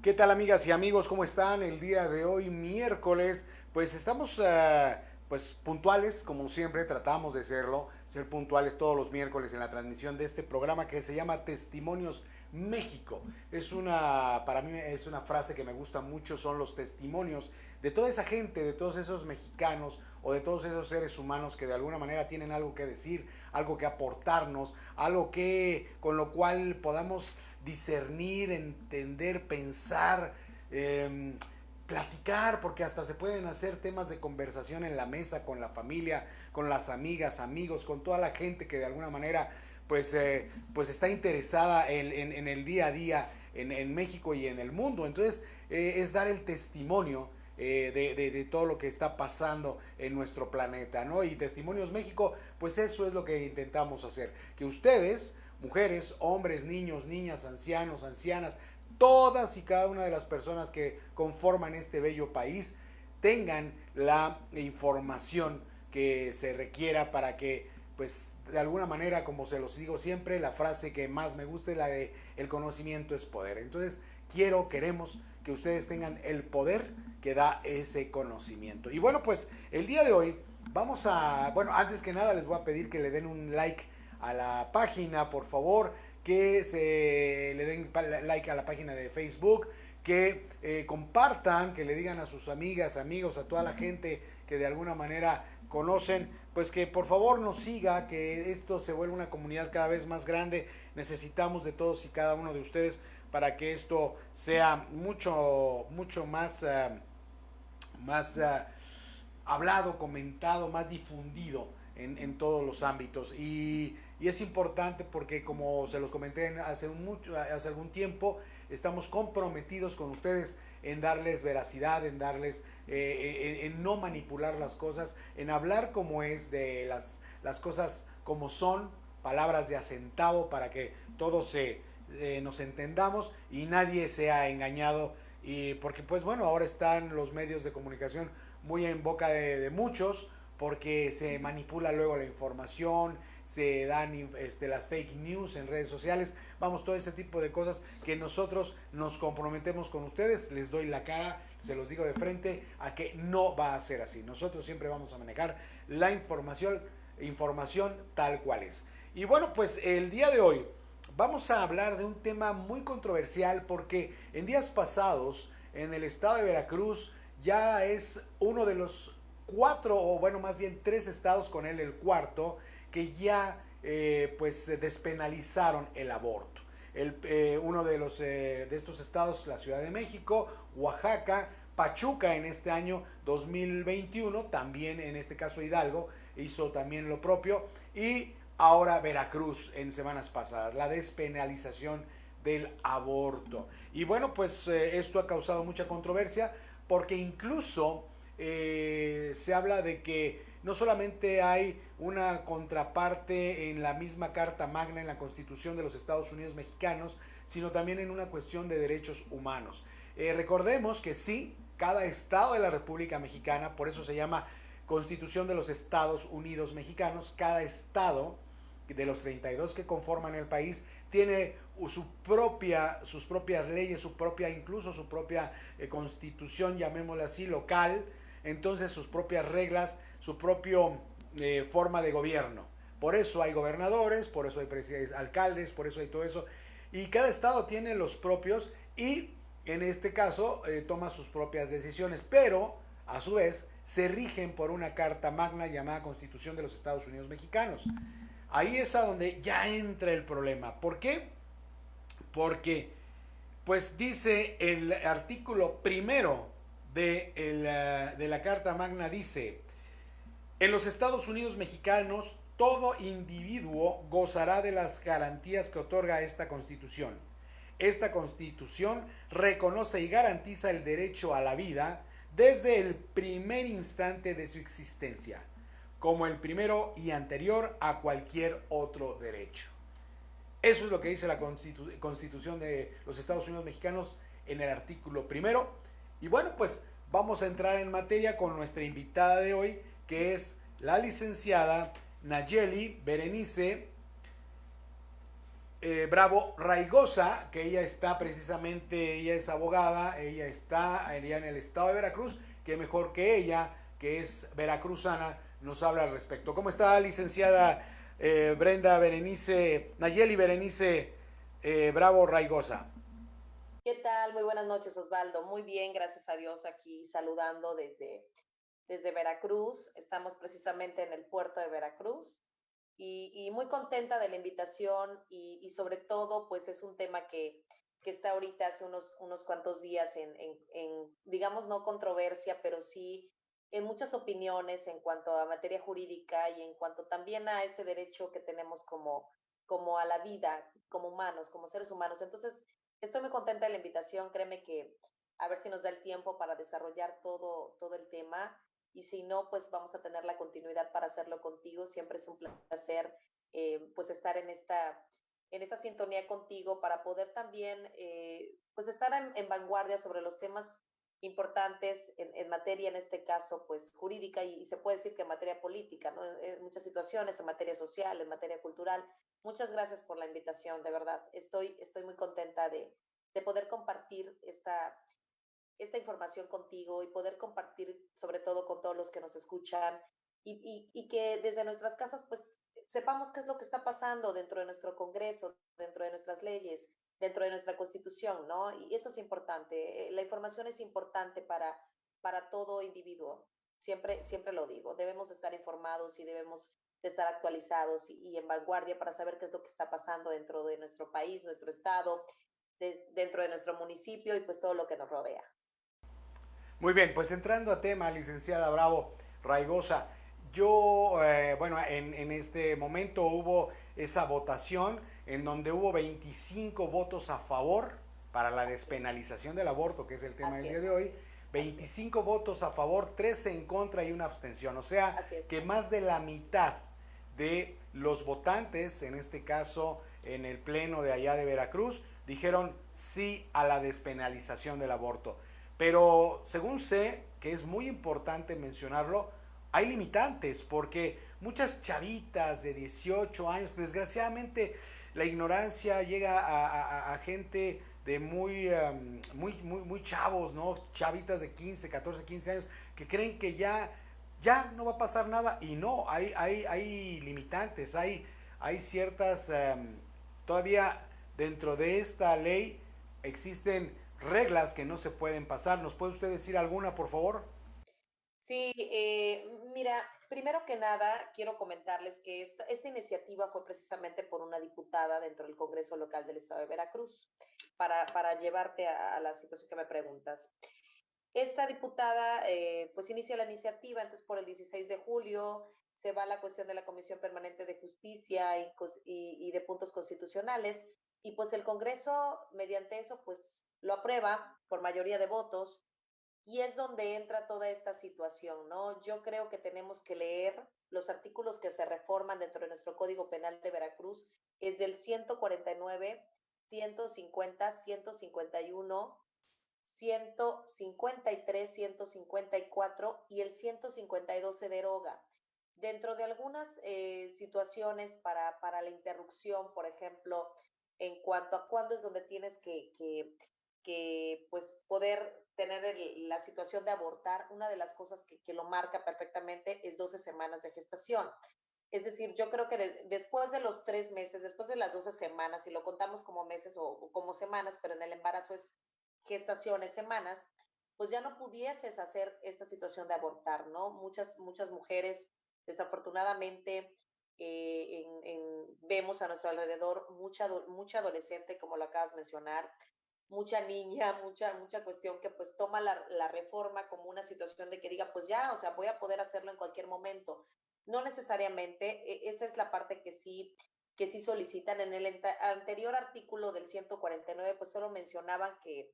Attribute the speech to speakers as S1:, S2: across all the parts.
S1: ¿Qué tal, amigas y amigos? ¿Cómo están? El día de hoy, miércoles, pues estamos pues puntuales, como siempre tratamos de ser puntuales todos los miércoles en la transmisión de este programa que se llama Testimonios México. Para mí es una frase que me gusta mucho, son los testimonios de toda esa gente, de todos esos mexicanos o de todos esos seres humanos que de alguna manera tienen algo que decir, algo que aportarnos, algo que con lo cual podamos discernir, entender, pensar, eh, platicar, porque hasta se pueden hacer temas de conversación en la mesa con la familia, con las amigas, amigos, con toda la gente que de alguna manera pues está interesada en el día a día en México y en el mundo. Entonces es dar el testimonio de todo lo que está pasando en nuestro planeta, ¿no? Y Testimonios México, pues eso es lo que intentamos hacer, que ustedes, mujeres, hombres, niños, niñas, ancianos, ancianas, todas y cada una de las personas que conforman este bello país tengan la información que se requiera para que, pues, de alguna manera, como se los digo siempre, la frase que más me gusta es la de el conocimiento es poder. Entonces, queremos que ustedes tengan el poder que da ese conocimiento. Y bueno, pues el día de hoy bueno, antes que nada les voy a pedir que le den un like a la página, por favor, que se le den like a la página de Facebook, que compartan, que le digan a sus amigas, amigos, a toda la gente que de alguna manera conocen, pues que por favor nos siga, que esto se vuelva una comunidad cada vez más grande. Necesitamos de todos y cada uno de ustedes para que esto sea mucho más hablado, comentado, más difundido en todos los ámbitos. Y es importante porque, como se los comenté hace algún tiempo, estamos comprometidos con ustedes en darles veracidad, en darles, en no manipular las cosas, en hablar como es, de las cosas como son, palabras de a centavo para que todos nos entendamos y nadie sea engañado. Y porque, pues bueno, ahora están los medios de comunicación muy en boca de muchos, porque se manipula luego la información, se dan las fake news en redes sociales, vamos, todo ese tipo de cosas que nosotros nos comprometemos con ustedes, les doy la cara, se los digo de frente, a que no va a ser así. Nosotros siempre vamos a manejar la información tal cual es. Y bueno, pues el día de hoy vamos a hablar de un tema muy controversial porque en días pasados en el estado de Veracruz ya es uno de los cuatro, o bueno, más bien tres estados, con él el cuarto, que ya pues despenalizaron el aborto. Uno de estos estados, la Ciudad de México, Oaxaca, Pachuca en este año 2021, también en este caso Hidalgo hizo también lo propio, y ahora Veracruz en semanas pasadas, la despenalización del aborto. Y bueno, pues esto ha causado mucha controversia porque incluso se habla de que no solamente hay una contraparte en la misma Carta Magna, en la Constitución de los Estados Unidos mexicanos, sino también en una cuestión de derechos humanos. Recordemos que sí, cada estado de la República Mexicana, por eso se llama Constitución de los Estados Unidos Mexicanos, cada estado de los 32 que conforman el país tiene sus propias leyes, incluso su propia constitución, llamémosla así, local, entonces sus propias reglas, su propia forma de gobierno. Por eso hay gobernadores, por eso hay alcaldes, por eso hay todo eso. Y cada estado tiene los propios y en este caso toma sus propias decisiones, pero a su vez se rigen por una carta magna llamada Constitución de los Estados Unidos Mexicanos. Ahí es a donde ya entra el problema. ¿Por qué? Porque, pues dice el artículo primero de la Carta Magna, dice: en los Estados Unidos mexicanos, todo individuo gozará de las garantías que otorga esta Constitución. Esta Constitución reconoce y garantiza el derecho a la vida desde el primer instante de su existencia, como el primero y anterior a cualquier otro derecho. Eso es lo que dice la Constitución de los Estados Unidos mexicanos en el artículo primero. Y bueno, pues vamos a entrar en materia con nuestra invitada de hoy, que es la licenciada Nayeli Berenice Bravo Raigosa, que ella está precisamente, ella es abogada, ella está allá en el estado de Veracruz, que mejor que ella, que es veracruzana, nos habla al respecto. ¿Cómo está, licenciada Brenda Berenice, Nayeli Berenice Bravo Raigosa?
S2: ¿Qué tal? Muy buenas noches, Osvaldo. Muy bien, gracias a Dios, aquí saludando desde Veracruz. Estamos precisamente en el puerto de Veracruz y muy contenta de la invitación y sobre todo, pues es un tema que está ahorita hace unos cuantos días digamos, no controversia, pero sí en muchas opiniones en cuanto a materia jurídica y en cuanto también a ese derecho que tenemos como a la vida, como humanos, como seres humanos. Entonces, estoy muy contenta de la invitación, créeme que a ver si nos da el tiempo para desarrollar todo el tema y si no, pues vamos a tener la continuidad para hacerlo contigo. Siempre es un placer pues estar en esta sintonía contigo para poder también pues estar en vanguardia sobre los temas importantes en materia, en este caso, pues jurídica y se puede decir que en materia política, ¿no? En muchas situaciones, en materia social, en materia cultural. Muchas gracias por la invitación, de verdad. Estoy muy contenta de poder compartir esta información contigo y poder compartir sobre todo con todos los que nos escuchan y que desde nuestras casas pues sepamos qué es lo que está pasando dentro de nuestro Congreso, dentro de nuestras leyes, dentro de nuestra Constitución, ¿no? Y eso es importante. La información es importante para todo individuo. Siempre lo digo. Debemos estar informados y debemos de estar actualizados y en vanguardia para saber qué es lo que está pasando dentro de nuestro país, nuestro estado, dentro de nuestro municipio y pues todo lo que nos rodea.
S1: Muy bien, pues entrando a tema, licenciada Bravo Raigosa, yo, bueno, en este momento hubo esa votación en donde hubo 25 votos a favor para la
S2: Así es,
S1: despenalización del aborto, que es el tema del
S2: así
S1: día
S2: es,
S1: de hoy,
S2: así es,
S1: 25 votos a favor, 13 en contra y una abstención. O sea
S2: así es.
S1: que más de la mitad de los votantes, en este caso en el pleno de allá de Veracruz, dijeron sí a la despenalización del aborto. Pero según sé, que es muy importante mencionarlo, hay limitantes porque muchas chavitas de 18 años, desgraciadamente la ignorancia llega a gente de muy chavos, ¿no? Chavitas de 15, 14, 15 años que creen que ya no va a pasar nada y no, hay limitantes, hay ciertas, todavía dentro de esta ley existen reglas que no se pueden pasar. ¿Nos puede usted decir alguna, por favor?
S2: Sí, mira, primero que nada, quiero comentarles que esta iniciativa fue precisamente por una diputada dentro del Congreso Local del Estado de Veracruz, para llevarte a la situación que me preguntas. Esta diputada, pues inicia la iniciativa, entonces por el 16 de julio se va a la cuestión de la Comisión Permanente de Justicia y de Puntos Constitucionales, y pues el Congreso, mediante eso, pues lo aprueba por mayoría de votos, y es donde entra toda esta situación, ¿no? Yo creo que tenemos que leer los artículos que se reforman dentro de nuestro Código Penal de Veracruz, es del 149, 150, 151, 153, 154 y el 152 se deroga. Dentro de algunas situaciones para la interrupción, por ejemplo, en cuanto a cuándo es donde tienes que pues, poder tener la situación de abortar, una de las cosas que lo marca perfectamente es 12 semanas de gestación. Es decir, yo creo que después de los 3 meses, después de las 12 semanas, si lo contamos como meses o como semanas, pero en el embarazo es gestaciones, semanas, pues ya no pudieses hacer esta situación de abortar, ¿no? Muchas mujeres, desafortunadamente, vemos a nuestro alrededor mucha adolescente, como lo acabas de mencionar, mucha niña, mucha cuestión que pues toma la reforma como una situación de que diga, pues ya, o sea, voy a poder hacerlo en cualquier momento. No necesariamente, esa es la parte que sí solicitan. En el anterior artículo del 149, pues solo mencionaban que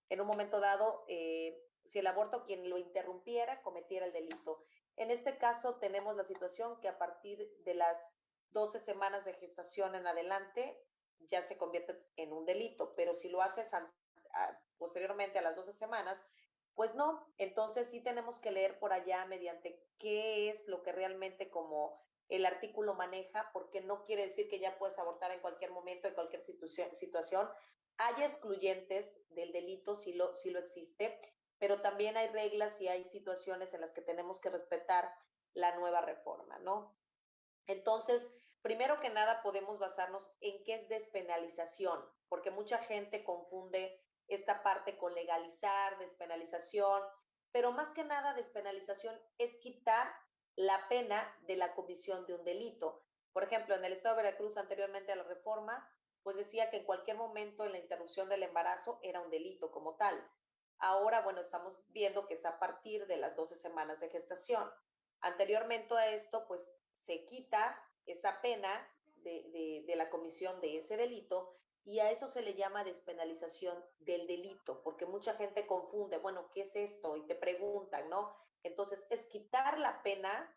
S2: en un momento dado, si el aborto quien lo interrumpiera, cometiera el delito. En este caso tenemos la situación que a partir de las 12 semanas de gestación en adelante, ya se convierte en un delito, pero si lo haces posteriormente a las 12 semanas, pues no, entonces sí tenemos que leer por allá mediante qué es lo que realmente como el artículo maneja, porque no quiere decir que ya puedes abortar en cualquier momento, en cualquier situación. Hay excluyentes del delito, sí lo existe, pero también hay reglas y hay situaciones en las que tenemos que respetar la nueva reforma, ¿no? Entonces, primero que nada podemos basarnos en qué es despenalización, porque mucha gente confunde esta parte con legalizar, despenalización, pero más que nada despenalización es quitar la pena de la comisión de un delito. Por ejemplo, en el estado de Veracruz, anteriormente a la reforma, pues decía que en cualquier momento en la interrupción del embarazo era un delito como tal. Ahora, bueno, estamos viendo que es a partir de las 12 semanas de gestación. Anteriormente a esto, pues se quita esa pena de la comisión de ese delito y a eso se le llama despenalización del delito, porque mucha gente confunde, bueno, ¿qué es esto? Y te preguntan, ¿no? Entonces, es quitar la pena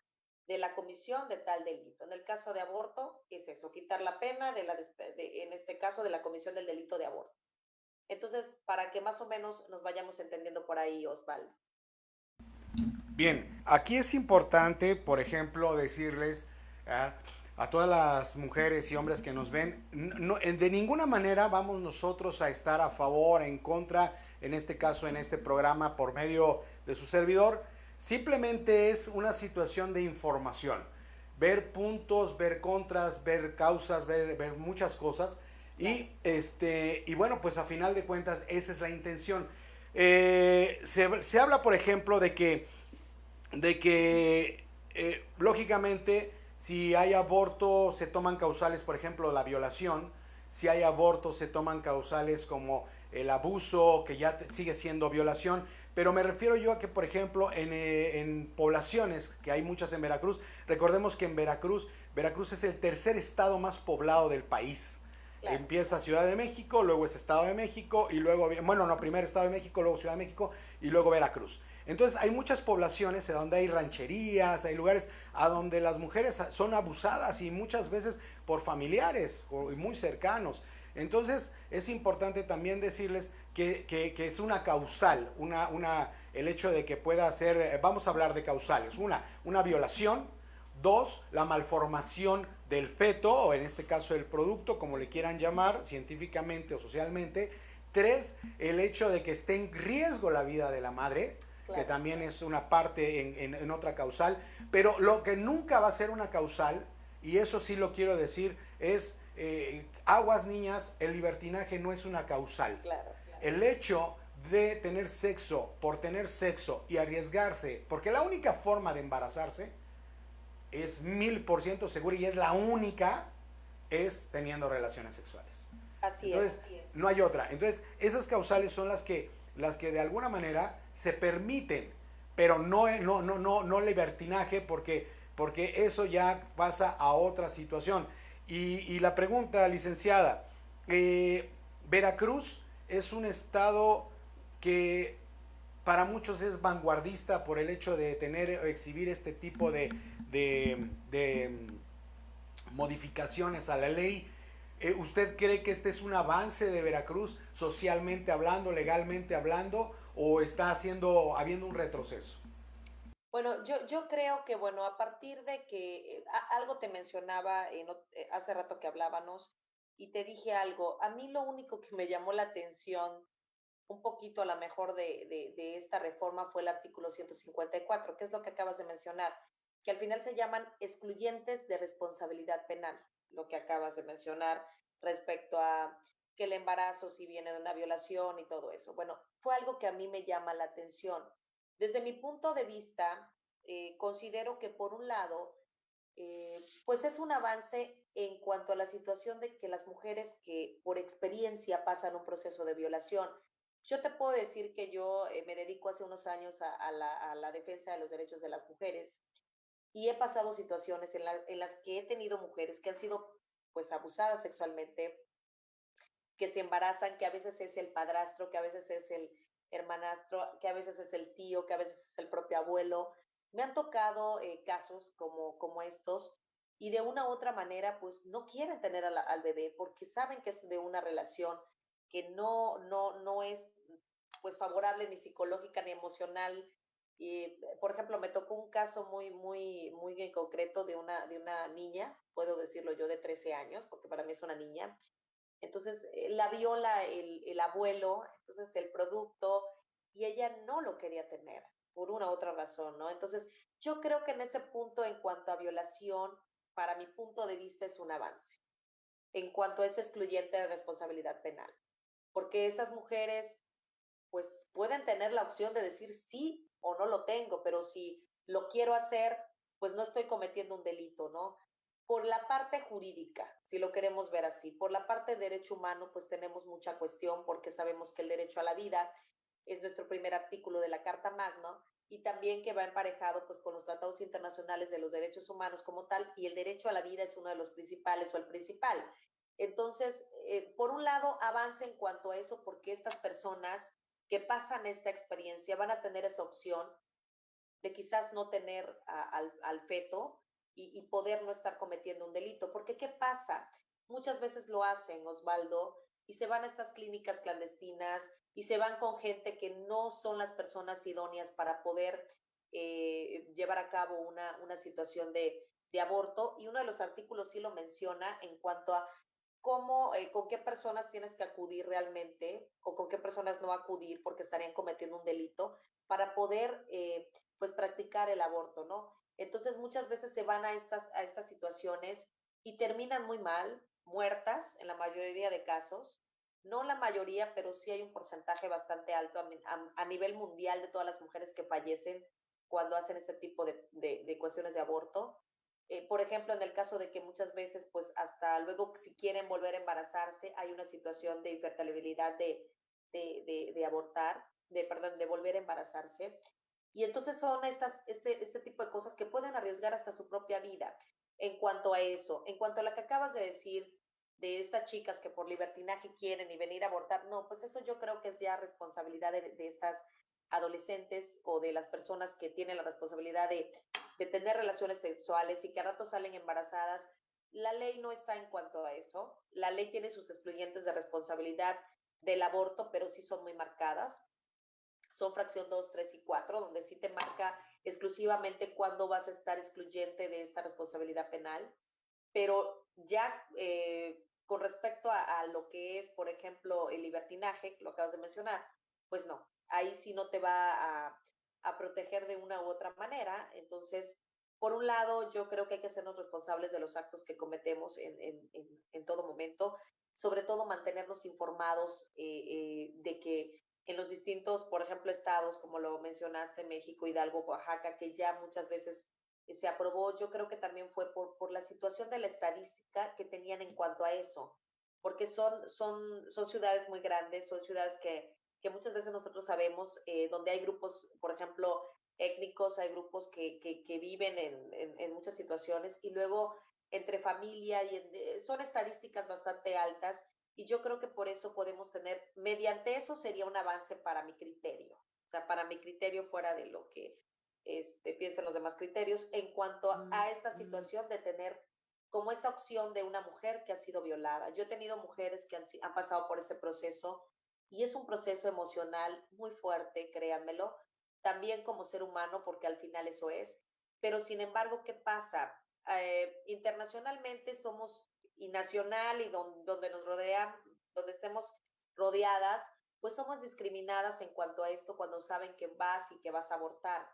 S2: de la comisión de tal delito. En el caso de aborto, es eso, quitar la pena en este caso, de la comisión del delito de aborto. Entonces, para que más o menos nos vayamos entendiendo por ahí, Osvaldo.
S1: Bien, aquí es importante, por ejemplo, decirles a todas las mujeres y hombres que nos ven, de ninguna manera vamos nosotros a estar a favor, en contra, en este caso, en este programa, por medio de su servidor. Simplemente es una situación de información. Ver puntos, ver contras, ver causas, ver muchas cosas. Y bueno, pues a final de cuentas, esa es la intención. Se habla, por ejemplo, de que lógicamente si hay aborto se toman causales, por ejemplo, la violación, si hay aborto se toman causales como el abuso, que ya sigue siendo violación, pero me refiero yo a que, por ejemplo, en poblaciones, que hay muchas en Veracruz, recordemos que en Veracruz es el tercer estado más poblado del país.
S2: Claro.
S1: Empieza Ciudad de México, luego es Estado de México y luego, bueno, no, primero Estado de México, luego Ciudad de México y luego Veracruz. Entonces hay muchas poblaciones donde hay rancherías, hay lugares a donde las mujeres son abusadas y muchas veces por familiares muy cercanos. Entonces es importante también decirles que es una causal, el hecho de que pueda ser, vamos a hablar de causales, una violación, dos, la malformación del feto, o en este caso el producto, como le quieran llamar, científicamente o socialmente. Tres, el hecho de que esté en riesgo la vida de la madre, claro, que también es una parte en otra causal. Pero lo que nunca va a ser una causal, y eso sí lo quiero decir, es aguas niñas, el libertinaje no es una causal.
S2: Claro, claro.
S1: El hecho de tener sexo por tener sexo y arriesgarse, porque la única forma de embarazarse es 1000% segura y es la única, es teniendo relaciones sexuales.
S2: Así
S1: Entonces,
S2: es.
S1: no hay otra. Entonces, esas causales son las que de alguna manera se permiten, pero no libertinaje, porque eso ya pasa a otra situación. Y la pregunta, licenciada, Veracruz es un estado que para muchos es vanguardista por el hecho de exhibir este tipo de modificaciones a la ley. ¿Usted cree que este es un avance de Veracruz socialmente hablando, legalmente hablando, o está habiendo un retroceso?
S2: Bueno, yo creo que, bueno, a partir de que algo te mencionaba hace rato que hablábamos y te dije algo, a mí lo único que me llamó la atención un poquito a lo mejor de esta reforma fue el artículo 154, que es lo que acabas de mencionar, que al final se llaman excluyentes de responsabilidad penal, lo que acabas de mencionar respecto a que el embarazo si viene de una violación y todo eso. Bueno, fue algo que a mí me llama la atención. Desde mi punto de vista, considero que por un lado, pues es un avance en cuanto a la situación de que las mujeres que por experiencia pasan un proceso de violación. Yo te puedo decir que yo me dedico hace unos años a la defensa de los derechos de las mujeres y he pasado situaciones en las que he tenido mujeres que han sido pues abusadas sexualmente, que se embarazan, que a veces es el padrastro, que a veces es el hermanastro, que a veces es el tío, que a veces es el propio abuelo. Me han tocado casos como estos y de una u otra manera pues no quieren tener al bebé porque saben que es de una relación que no es pues favorable ni psicológica ni emocional Y, por ejemplo, me tocó un caso muy en concreto de una niña, puedo decirlo yo, de 13 años, porque para mí es una niña. Entonces, la vio el abuelo, entonces el producto, y ella no lo quería tener por una u otra razón, ¿no? Entonces, yo creo que en ese punto, en cuanto a violación, para mi punto de vista es un avance, en cuanto a ese excluyente de responsabilidad penal, porque esas mujeres pues pueden tener la opción de decir sí o no lo tengo, pero si lo quiero hacer, pues no estoy cometiendo un delito, ¿no? Por la parte jurídica, si lo queremos ver así, por la parte de derecho humano, pues tenemos mucha cuestión porque sabemos que el derecho a la vida es nuestro primer artículo de la Carta Magna y también que va emparejado pues con los tratados internacionales de los derechos humanos como tal y el derecho a la vida es uno de los principales o el principal. Entonces, por un lado, avance en cuanto a eso porque estas personas que pasan esta experiencia van a tener esa opción de quizás no tener al feto y poder no estar cometiendo un delito. Porque ¿qué pasa? Muchas veces lo hacen, Osvaldo, y se van a estas clínicas clandestinas y se van con gente que no son las personas idóneas para poder llevar a cabo una situación de aborto. Y uno de los artículos sí lo menciona en cuanto a cómo, con qué personas tienes que acudir realmente o con qué personas no acudir porque estarían cometiendo un delito para poder, pues, practicar el aborto, ¿no? Entonces, muchas veces se van a estas situaciones y terminan muy mal, muertas en la mayoría de casos. No la mayoría, pero sí hay un porcentaje bastante alto a nivel mundial de todas las mujeres que fallecen cuando hacen este tipo de cuestiones de aborto. Por ejemplo, en el caso de que muchas veces, pues hasta luego, si quieren volver a embarazarse, hay una situación de infertilidad de abortar, perdón, de volver a embarazarse. Y entonces son este tipo de cosas que pueden arriesgar hasta su propia vida en cuanto a eso. En cuanto a lo que acabas de decir de estas chicas que por libertinaje quieren y venir a abortar, no, pues eso yo creo que es ya responsabilidad de estas adolescentes o de las personas que tienen la responsabilidad de tener relaciones sexuales y que a rato salen embarazadas. La ley no está en cuanto a eso. La ley tiene sus excluyentes de responsabilidad del aborto, pero sí son muy marcadas. Son fracción 2, 3 y 4, donde sí te marca exclusivamente cuándo vas a estar excluyente de esta responsabilidad penal. Pero ya con respecto a lo que es, por ejemplo, el libertinaje, que lo acabas de mencionar, pues no, ahí sí no te va a proteger de una u otra manera. Entonces, por un lado, yo creo que hay que hacernos responsables de los actos que cometemos en todo momento, sobre todo mantenernos informados de que en los distintos, por ejemplo, estados, como lo mencionaste, México, Hidalgo, Oaxaca, que ya muchas veces se aprobó, yo creo que también fue por la situación de la estadística que tenían en cuanto a eso, porque son ciudades muy grandes, son ciudades que muchas veces nosotros sabemos, donde hay grupos, por ejemplo, étnicos, hay grupos que viven en muchas situaciones y luego entre familia son estadísticas bastante altas y yo creo que por eso podemos tener, mediante eso sería un avance para mi criterio, o sea, para mi criterio fuera de lo que piensen los demás criterios, en cuanto a esta situación de tener como esa opción de una mujer que ha sido violada. Yo he tenido mujeres que han pasado por ese proceso y es un proceso emocional muy fuerte, créanmelo, también como ser humano, porque al final eso es. Pero sin embargo, ¿qué pasa? Internacionalmente somos, y nacional, y donde nos rodean, donde estemos rodeadas, pues somos discriminadas en cuanto a esto cuando saben que vas y que vas a abortar.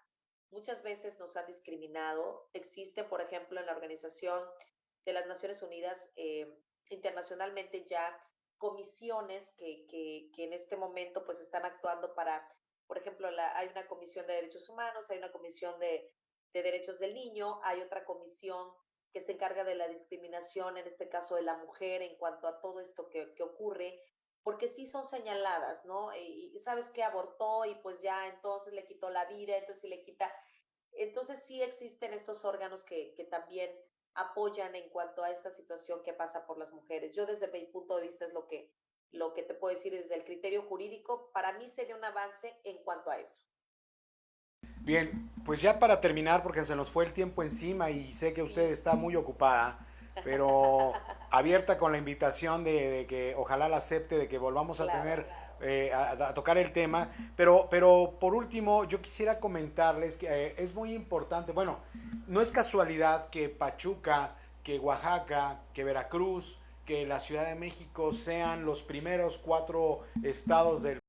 S2: Muchas veces nos han discriminado. Existe, por ejemplo, en la Organización de las Naciones Unidas, internacionalmente ya comisiones que en este momento pues están actuando para, por ejemplo, hay una comisión de derechos humanos, hay una comisión de derechos del niño, hay otra comisión que se encarga de la discriminación, en este caso de la mujer, en cuanto a todo esto que ocurre, porque sí son señaladas, ¿no? Y sabes que abortó y pues ya entonces le quitó la vida, entonces le quita. Entonces sí existen estos órganos que también apoyan en cuanto a esta situación que pasa por las mujeres. Yo desde mi punto de vista es lo que te puedo decir desde el criterio jurídico, para mí sería un avance en cuanto a eso.
S1: Bien, pues ya para terminar, porque se nos fue el tiempo encima y sé que usted
S2: Sí.
S1: está muy ocupada, pero abierta con la invitación de que ojalá la acepte, de que volvamos a
S2: Claro,
S1: tener,
S2: claro.
S1: a tocar el tema. Pero por último, yo quisiera comentarles que es muy importante, bueno, no es casualidad que Pachuca, que Oaxaca, que Veracruz, que la Ciudad de México sean los primeros 4 estados del